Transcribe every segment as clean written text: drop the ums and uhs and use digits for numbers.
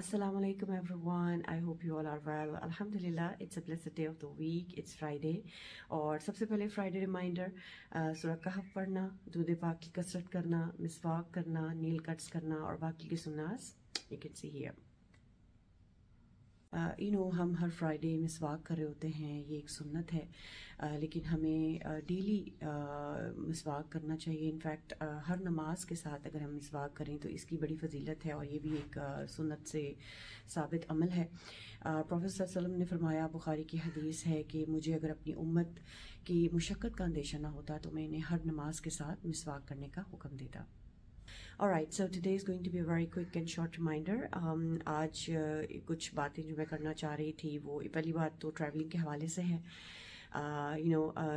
Assalamu alaikum everyone. I hope you all are well. Alhamdulillah, it's a blessed day of the week. It's Friday. اور سب سے پہلے Friday reminder سورہ کہف پڑھنا، دودھ پاک کی کثرت کرنا، مسواک کرنا، نیل کٹس کرنا اور باقی کی سناس you can see here. ہم ہر فرائیڈے مسواک کر رہے ہوتے ہیں، یہ ایک سنت ہے، لیکن ہمیں ڈیلی مسواک کرنا چاہیے. انفیکٹ ہر نماز کے ساتھ اگر ہم مسواک کریں تو اس کی بڑی فضیلت ہے اور یہ بھی ایک سنت سے ثابت عمل ہے. پروفیٹ صلی اللہ علیہ وسلم نے فرمایا، بخاری کی حدیث ہے کہ مجھے اگر اپنی امت کی مشقت کا اندیشہ نہ ہوتا تو میں انہیں ہر نماز کے ساتھ مسواک کرنے کا حکم دیتا. Alright, so today is going to be a very quick and short reminder. آج کچھ باتیں جو میں کرنا چاہ رہی تھی، وہ پہلی بات تو ٹریولنگ کے حوالے سے ہے.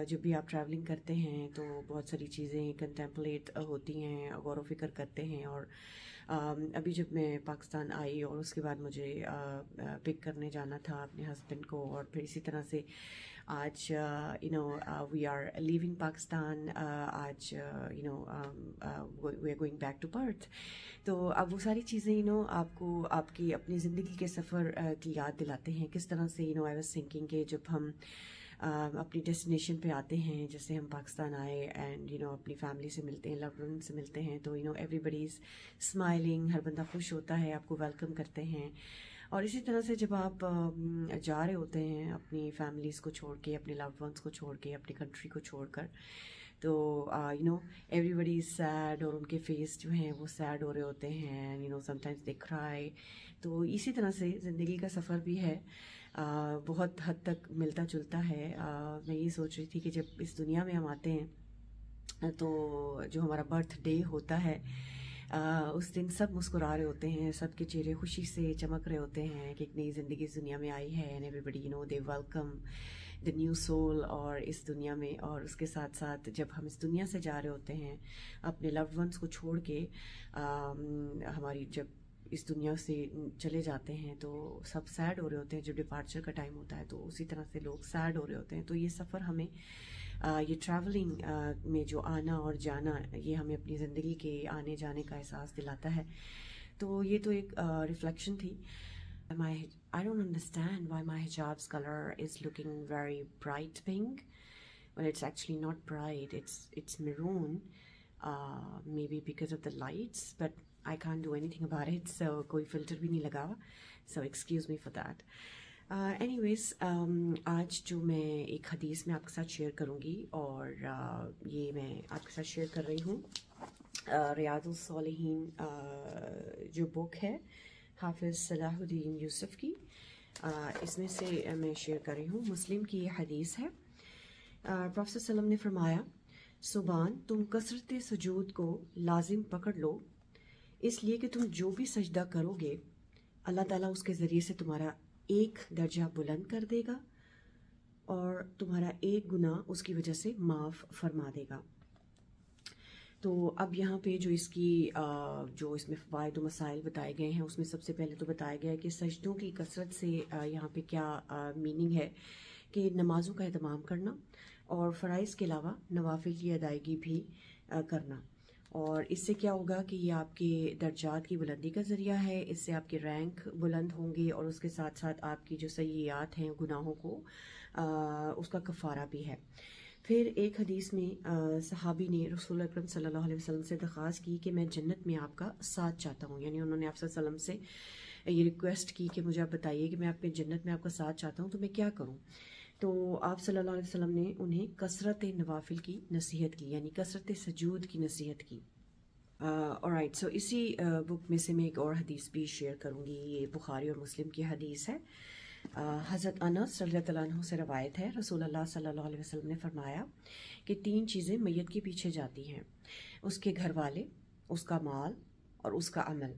جب بھی آپ ٹریولنگ کرتے ہیں تو بہت ساری چیزیں کنٹمپلیٹ ہوتی ہیں، غور و فکر کرتے ہیں. اور ابھی جب میں پاکستان آئی اور اس کے بعد مجھے پک کرنے جانا تھا اپنے ہسبینڈ کو، اور پھر اسی طرح سے آج وی آر لیونگ پاکستان، آج we are going back to Perth. تو اب وہ ساری چیزیں آپ کو آپ کی اپنی زندگی کے سفر کی یاد دلاتے ہیں. کس طرح سے آئی واز تھنکنگ کہ جب ہم اپنی ڈیسٹینیشن پہ آتے ہیں، جیسے ہم پاکستان آئے اینڈ اپنی فیملی سے ملتے ہیں، لوڈ ون سے ملتے ہیں، تو ایوری بڈی از اسمائلنگ، ہر بندہ خوش ہوتا ہے، آپ کو ویلکم کرتے ہیں. اور اسی طرح سے جب آپ جا رہے ہوتے ہیں اپنی فیملیز کو چھوڑ کے، اپنے لوڈ ونس کو چھوڑ کے، اپنی کنٹری کو چھوڑ کر، تو ایوری بڈی از سیڈ، اور ان کے فیس جو ہیں وہ سیڈ ہو رہے ہوتے ہیں، سم ٹائمز دے کرائی. تو اسی طرح سے زندگی کا سفر بھی ہے، بہت حد تک ملتا جلتا ہے. میں یہ سوچ رہی تھی کہ جب اس دنیا میں ہم آتے ہیں تو جو ہمارا برتھ ڈے ہوتا ہے، اس دن سب مسکرا رہے ہوتے ہیں، سب کے چہرے خوشی سے چمک رہے ہوتے ہیں کہ ایک نئی زندگی اس دنیا میں آئی ہے. And everybody they welcome the new soul اور اس دنیا میں. اور اس کے ساتھ ساتھ جب ہم اس دنیا سے جا رہے ہوتے ہیں اپنے لوڈ ونس کو چھوڑ کے، ہماری جب اس دنیا سے چلے جاتے ہیں تو سب سیڈ ہو رہے ہوتے ہیں. جب ڈپارچر کا ٹائم ہوتا ہے تو اسی طرح سے لوگ سیڈ ہو رہے ہوتے ہیں. تو یہ سفر ہمیں یہ ٹریولنگ میں جو آنا اور جانا، یہ ہمیں اپنی زندگی کے آنے جانے کا احساس دلاتا ہے. تو یہ تو ایک ریفلیکشن تھی. I don't understand why my hijab's color is looking very bright pink. Well, it's actually not bright. It's maroon. Maybe because of the lights, but I can't do anything about it. So کوئی filter بھی نہیں لگا ہوا. So excuse me for that. Anyways, آج جو میں ایک حدیث میں آپ کے ساتھ شیئر کروں گی، اور یہ میں آپ کے ساتھ شیئر کر رہی ہوں ریاض الصالحین جو بک ہے حافظ صلاح الدین یوسف کی، اس میں سے میں شیئر کر رہی ہوں. مسلم کی یہ حدیث ہے. پروفیٹ صلی اللہ علیہ وسلم نے فرمایا، سبحان، تم کثرت سجود کو لازم پکڑ لو، اس لیے کہ تم جو بھی سجدہ کرو گے اللہ تعالیٰ اس کے ذریعے سے تمہارا ایک درجہ بلند کر دے گا اور تمہارا ایک گناہ اس کی وجہ سے معاف فرما دے گا. تو اب یہاں پہ جو اس کی جو اس میں فوائد و مسائل بتائے گئے ہیں، اس میں سب سے پہلے تو بتایا گیا ہے کہ سجدوں کی کثرت سے یہاں پہ کیا میننگ ہے کہ نمازوں کا اہتمام کرنا اور فرائض کے علاوہ نوافل کی ادائیگی بھی کرنا. اور اس سے کیا ہوگا کہ یہ آپ کے درجات کی بلندی کا ذریعہ ہے، اس سے آپ کے رینک بلند ہوں گے، اور اس کے ساتھ ساتھ آپ کی جو سیئات ہیں، گناہوں کو اس کا کفارہ بھی ہے. پھر ایک حدیث میں صحابی نے رسول اکرم صلی اللہ علیہ وسلم سے درخواست کی کہ میں جنت میں آپ کا ساتھ چاہتا ہوں. یعنی انہوں نے آپ صلی اللہ علیہ وسلم سے یہ ریکویسٹ کی کہ مجھے آپ بتائیے کہ میں آپ کے جنت میں آپ کا ساتھ چاہتا ہوں تو میں کیا کروں. تو آپ صلی اللہ علیہ وسلم نے انہیں کثرت نوافل کی نصیحت کی، یعنی کثرت سجود کی نصیحت کی. alright, so اسی بک میں سے میں ایک اور حدیث بھی شیئر کروں گی. یہ بخاری اور مسلم کی حدیث ہے. حضرت انس رضی اللہ عنہ سے روایت ہے، رسول اللہ صلی اللہ علیہ وسلم نے فرمایا کہ 3 چیزیں میت کے پیچھے جاتی ہیں، اس کے گھر والے، اس کا مال اور اس کا عمل.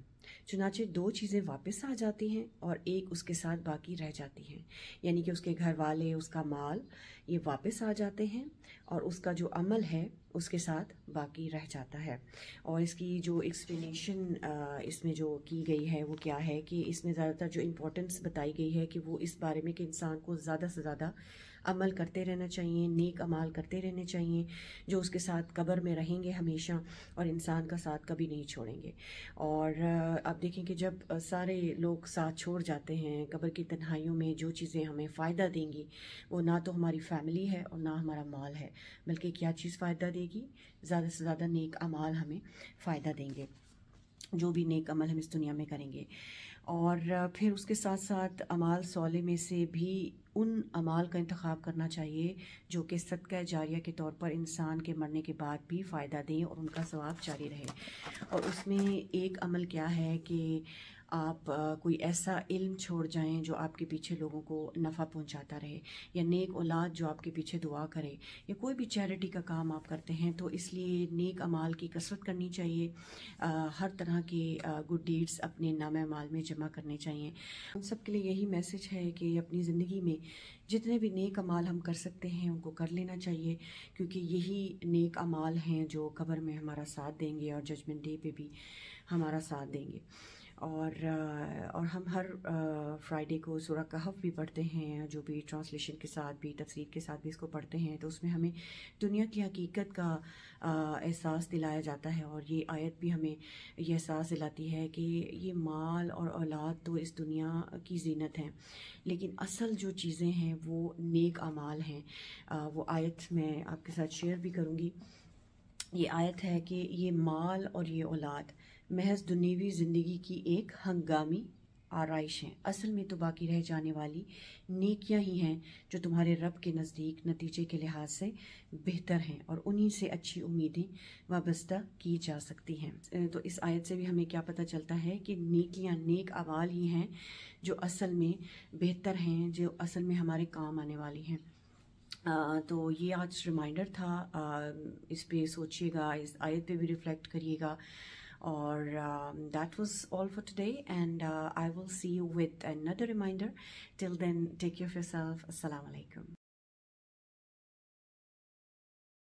چنانچہ 2 چیزیں واپس آ جاتی ہیں اور ایک اس کے ساتھ باقی رہ جاتی ہیں. یعنی کہ اس کے گھر والے، اس کا مال، یہ واپس آ جاتے ہیں، اور اس کا جو عمل ہے اس کے ساتھ باقی رہ جاتا ہے. اور اس کی جو ایکسپلینیشن اس میں جو کی گئی ہے وہ کیا ہے کہ اس میں زیادہ تر جو امپورٹنس بتائی گئی ہے کہ وہ اس بارے میں کہ انسان کو زیادہ سے زیادہ عمل کرتے رہنا چاہیے، نیک اعمال کرتے رہنے چاہیے جو اس کے ساتھ قبر میں رہیں گے ہمیشہ اور انسان کا ساتھ کبھی نہیں چھوڑیں گے. اور آپ دیکھیں کہ جب سارے لوگ ساتھ چھوڑ جاتے ہیں قبر کی تنہائیوں میں، جو چیزیں ہمیں فائدہ دیں گی وہ نہ تو ہماری فیملی ہے اور نہ ہمارا مال ہے، بلکہ کیا چیز فائدہ دے گی؟ زیادہ سے زیادہ نیک اعمال ہمیں فائدہ دیں گے، جو بھی نیک عمل ہم اس دنیا میں کریں گے. اور پھر اس کے ساتھ ساتھ اعمال صالح میں سے بھی ان اعمال کا انتخاب کرنا چاہیے جو کہ صدقہ جاریہ کے طور پر انسان کے مرنے کے بعد بھی فائدہ دیں اور ان کا ثواب جاری رہے. اور اس میں ایک عمل کیا ہے کہ آپ کوئی ایسا علم چھوڑ جائیں جو آپ کے پیچھے لوگوں کو نفع پہنچاتا رہے، یا نیک اولاد جو آپ کے پیچھے دعا کرے، یا کوئی بھی چیریٹی کا کام آپ کرتے ہیں تو اس لیے نیک اعمال کی کثرت کرنی چاہیے. ہر طرح کے گڈ ڈیڈز اپنے نامہ اعمال میں جمع کرنے چاہیے. ہم سب کے لیے یہی میسج ہے کہ اپنی زندگی میں جتنے بھی نیک اعمال ہم کر سکتے ہیں ان کو کر لینا چاہیے، کیونکہ یہی نیک اعمال ہیں جو قبر میں ہمارا ساتھ دیں گے اور ججمنٹ ڈے پہ بھی ہمارا ساتھ دیں گے. اور ہم ہر فرائیڈے کو سورہ کہف بھی پڑھتے ہیں، جو بھی ٹرانسلیشن کے ساتھ بھی تفسیر کے ساتھ بھی اس کو پڑھتے ہیں، تو اس میں ہمیں دنیا کی حقیقت کا احساس دلایا جاتا ہے. اور یہ آیت بھی ہمیں یہ احساس دلاتی ہے کہ یہ مال اور اولاد تو اس دنیا کی زینت ہیں، لیکن اصل جو چیزیں ہیں وہ نیک اعمال ہیں. وہ آیت میں آپ کے ساتھ شیئر بھی کروں گی. یہ آیت ہے کہ یہ مال اور یہ اولاد محض دنیوی زندگی کی ایک ہنگامی آرائش ہیں، اصل میں تو باقی رہ جانے والی نیکیاں ہی ہیں جو تمہارے رب کے نزدیک نتیجے کے لحاظ سے بہتر ہیں، اور انہی سے اچھی امیدیں وابستہ کی جا سکتی ہیں. تو اس آیت سے بھی ہمیں کیا پتہ چلتا ہے کہ نیکیاں، نیک اعمال ہی ہیں جو اصل میں بہتر ہیں، جو اصل میں ہمارے کام آنے والی ہیں. تو یہ آج ریمائنڈر تھا، اس پہ سوچیے گا، اس آیت پہ بھی ریفلیکٹ کریے گا. اور that was all for today, and I will see you with another reminder. Till then, take care of yourself. Assalamu alaikum.